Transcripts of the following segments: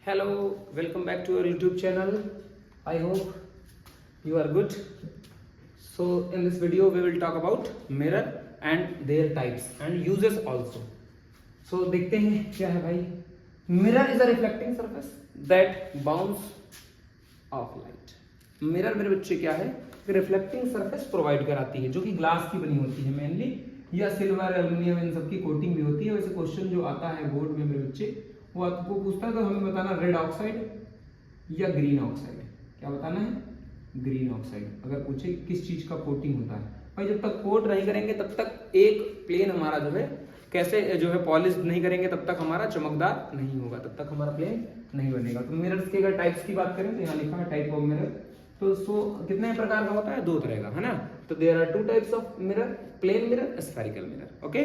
Hello, welcome back to our YouTube channel. I hope you are good. So in this video we will talk about mirror and their types and uses also. So देखते हैं क्या है भाई. Mirror is a reflecting surface that bounce off light. Mirror मेरे बच्चे क्या है, reflecting surface provide कराती है जो कि ग्लास की बनी होती है मेनली, या सिल्वर एल्यूमिनियम इन सब की कोटिंग भी होती है. वैसे क्वेश्चन जो आता है बोर्ड में मेरे बच्चे वो आपको पूछता है तो हमें बताना रेड ऑक्साइड या ग्रीन ऑक्साइड. क्या बताना है? Green oxide. अगर पूछे किस चीज का कोटिंग होता है भाई, जब तक कोट नहीं करेंगे तब तक एक प्लेन हमारा जो है कैसे जो है पॉलिश नहीं करेंगे तब तक हमारा चमकदार नहीं होगा, तब तक हमारा प्लेन नहीं बनेगा. तो मिरर्स के अगर टाइप्स की बात करें तो यहाँ लिखा है टाइप ऑफ मिरर. तो कितने प्रकार का होता है? दो तरह का है ना. तो there are two types of mirror, plane mirror, spherical mirror. Okay,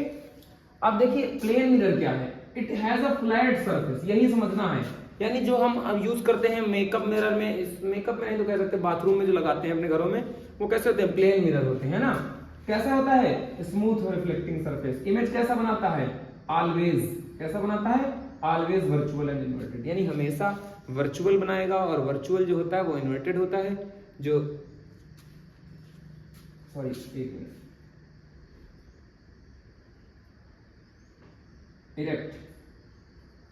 अब देखिए प्लेन मिरर क्या है. It has a flat surface, यही समझना है. यानी जो हम अब यूज करते हैं मेकअप मिरर में, मेकअप में नहीं तो कह सकते बाथरूम में जो लगाते हैं अपने घरों में, वो कैसे होते हैं? प्लेन मिरर होते हैं ना. कैसा होता है? स्मूथ और रिफ्लेक्टिंग सरफेस. इमेज कैसा बनाता है? ऑलवेज. कैसा बनाता है? Always virtual and inverted. यानी हमेशा वर्चुअल बनाएगा और वर्चुअल जो होता है वो इन्वर्टेड होता है. जो सॉरी एक मिनट, इरेक्ट,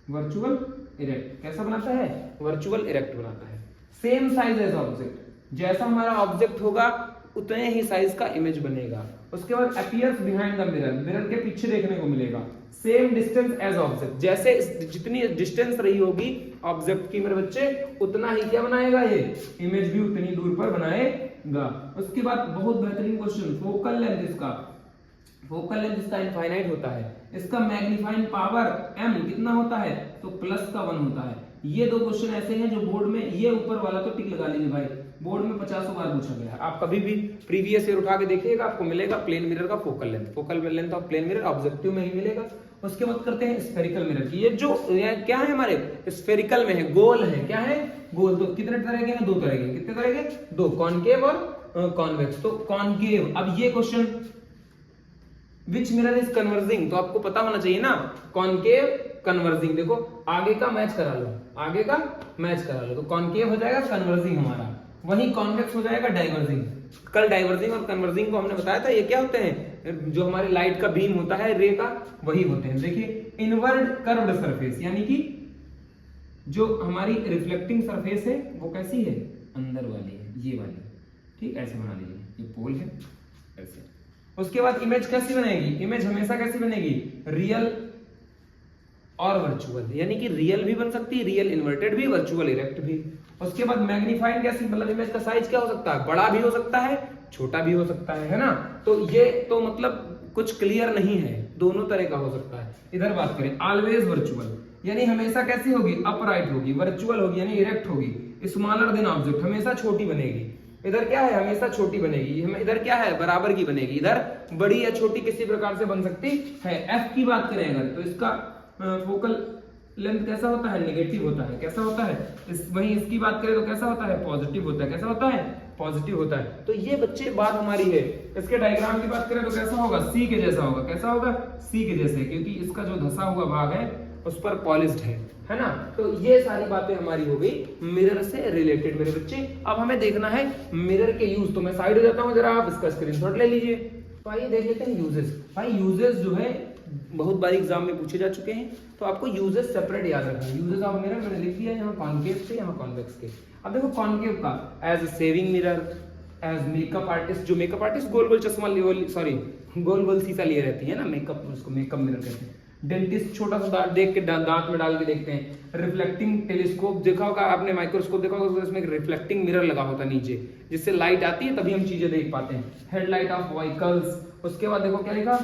वर्चुअल इरेक्ट. कैसा बनाता है? वर्चुअल इरेक्ट बनाता है. Same size as object. जैसा हमारा ऑब्जेक्ट होगा उतने ही साइज का इमेज बनेगा. उसके बाद appears behind the mirror, mirror के पीछे देखने को मिलेगा. सेम डिस्टेंस एज ऑब्जेक्ट, जैसे जितनी डिस्टेंस रही होगी ऑब्जेक्ट की मेरे बच्चे उतना ही क्या बनाएगा, ये इमेज भी उतनी दूर पर बनाएगा. उसके बाद बहुत बेहतरीन क्वेश्चन, फोकल लेंथ. इसका फोकल लेंथ इसका इनफाइनाइट होता है. इसका मैग्नीफाइंग पावर m कितना होता है? तो प्लस का 1 होता है. ये दो क्वेश्चन ऐसे हैं जो बोर्ड में, ये ऊपर वाला तो टिक लगा लीजिए भाई, बोर्ड में 50 बार पूछा गया है. आप कभी भी प्रीवियस ईयर उठा के देखिएगा, आपको मिलेगा प्लेन मिरर का focal length. Focal length of plane mirror objective में ही मिलेगा. उसके बाद करते हैं स्फेरिकल मिरर की. ये जो क्या है हमारे स्फेरिकल में है, गोल है. क्या है? गोल. तो कितने तरह के हैं? दो तरह के. कितने तरह के? दो, कॉनकेव और कॉन्वेक्स. तो कॉनकेव. अब ये question which mirror is converging, तो आपको पता होना चाहिए ना. Concave, converging. देखो आगे का मैच करा लो, आगे का मैच करा लो. तो कॉनकेव हो जाएगा कन्वर्जिंग हमारा, वही कॉन्वेक्स हो जाएगा डाइवर्जिंग. कल डाइवर्जिंग और कन्वर्जिंग को हमने बताया था. ये क्या होते हैं? जो हमारी लाइट का बीम होता है, रे का, वही होते हैं. देखिए इनवर्ड कर्व्ड सरफेस, यानी कि जो हमारी रिफ्लेक्टिंग सरफेस है वो कैसी है? अंदर वाली है, ये वाली. ठीक, ऐसे बना लीजिए. ये पोल है ऐसे. उसके बाद इमेज कैसी बनेगी? इमेज हमेशा कैसी बनेगी? रियल और वर्चुअल. यानी कि रियल भी बन सकती है, रियल इन्वर्टेड भी, वर्चुअल इरेक्ट भी. उसके बाद मैग्नीफाइड कैसी, मतलब इमेज का साइज क्या हो सकता है? बड़ा भी हो सकता है, छोटा भी हो सकता है ना. तो ये तो मतलब कुछ क्लियर नहीं है, दोनों तरह का हो सकता है. इधर बात करें ऑलवेज वर्चुअल, यानी हमेशा कैसी होगी? अपराइट होगी. वर्चुअल होगी यानी इरेक्ट होगी. स्मॉलर देन ऑब्जेक्ट, हमेशा छोटी बनेगी. इधर क्या है? हमेशा छोटी बनेगी. इधर क्या है? बराबर की बनेगी. इधर बड़ी या छोटी किसी प्रकार से बन सकती है. एफ की बात करें अगर, तो इसका फोकल लेंथ कैसा होता है? नेगेटिव होता है. कैसा होता है? वहीं इसकी बात करें तो कैसा होता है? पॉजिटिव होता है. कैसा होता है? पॉजिटिव होता है. तो ये बच्चे बात हमारी है. इसके डायग्राम की बात करें तो कैसा होगा? सी के जैसा होगा. कैसा होगा? सी के जैसे, क्योंकि इसका जो धसा हुआ भाग है उस पर पॉलिश्ड है ना. तो ये सारी बातें हमारी हो गई मिरर से रिलेटेड मेरे बच्चे. अब हमें देखना है मिरर के यूज. तो मैं साइड हो जाता हूं, जरा आप इसका स्क्रीनशॉट ले लीजिए. तो आइए देख लेते हैं यूजेस. भाई यूजेस जो है बहुत बार एग्जाम में पूछे जा चुके हैं, तो आपको यूजेस सेपरेट याद रखना है. यूजेस ऑफ मिरर मैंने लिख दिया यहाँ कॉनकेव से, यहाँ कॉन्वेक्स के. अब देखो कॉनकेव का as shaving mirror, as makeup artist. जो मेकअप आर्टिस्ट गोल गोल चश्मा, सॉरी गोल गोल शीशा लिए रहती है ना, मेकअप, उसको मेकअप मिरर कहते हैं. डेंटिस्ट छोटा सा देख के दांत में डाल के देखते हैं. रिफ्लेक्टिंग टेलीस्कोप देखा होगा आपने, माइक्रोस्कोप देखा होगा, उसमें एक रिफ्लेक्टिंग मिरर लगा होता है नीचे, जिससे लाइट आती है तभी हम चीजें देख पाते हैं. Headlight of vehicles. उसके बाद देखो क्या लिखा?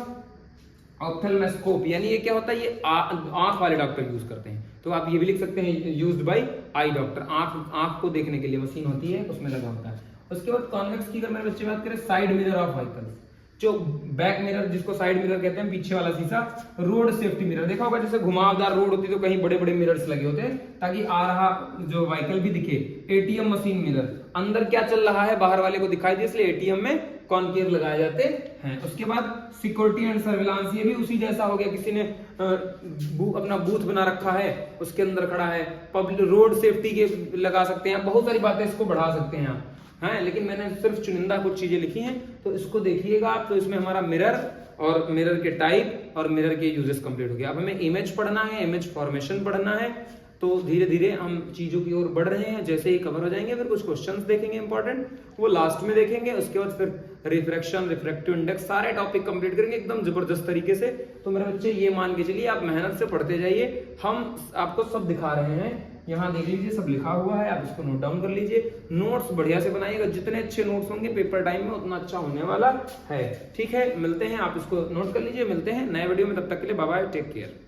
ऑप्थेल्मोस्कोप. यानी ये क्या होता है? ये आंख वाले डॉक्टर यूज करते हैं. तो आप ये भी लिख सकते हैं यूज्ड बाय आई डॉक्टर. आंख को देखने के लिए मशीन होती है, उसमें लगा होता है. उसके बाद कॉन्वेक्स की अगर मेरे बच्चे बात करें, साइड मिरर ऑफ व्हीकल्स. जो बैक मिरर, जिसको साइड मिरर कहते हैं, पीछे वाला शीशा. रोड सेफ्टी मिरर देखा होगा, जैसे घुमावदार रोड होती है तो कहीं बड़े बड़े मिरर्स लगे होते हैं ताकि आ रहा जो व्हीकल भी दिखे. एटीएम मशीन मिरर, अंदर क्या चल रहा है बाहर वाले को दिखाई दे, इसलिए एटीएम में कॉनकेव लगाए जाते हैं। उसके बाद सिक्योरिटी एंड सर्विलांस, ये भी उसी जैसा हो गया, किसी ने अपना बूथ बना रखा है, उसके अंदर खड़ा है। पब्लिक रोड सेफ्टी के लगा सकते हैं, बहुत सारी बातें इसको बढ़ा सकते हैं आप, हैं, लेकिन मैंने सिर्फ चुनिंदा कुछ चीजें लिखी हैं, तो इसको देखिएगा आप। तो इसमें हमारा मिरर और मिरर के टाइप और मिरर के यूजेस कंप्लीट हो गया। अब हमें इमेज पढ़ना है, इमेज फॉर्मेशन पढ़ना है। तो धीरे धीरे हम चीजों की ओर बढ़ रहे हैं। जैसे ही कवर हो जाएंगे फिर कुछ क्वेश्चंस देखेंगे इंपॉर्टेंट, वो लास्ट में देखेंगे। उसके बाद फिर रिफ्रैक्शन, रिफ्रैक्टिव इंडेक्स, सारे टॉपिक कंप्लीट करेंगे एकदम जबरदस्त तरीके से। तो मेरे बच्चे ये मान के चलिए आप मेहनत से पढ़ते जाइए, हम आपको सब दिखा रहे हैं। यहाँ देख लीजिए सब लिखा हुआ है, आप इसको नोट डाउन कर लीजिए। नोट्स बढ़िया से बनाइएगा, जितने अच्छे नोट्स होंगे पेपर टाइम में उतना अच्छा होने वाला है। ठीक है, मिलते हैं, आप इसको नोट कर लीजिए। मिलते हैं नए वीडियो में, तब तक के लिए बाय बाय, टेक केयर।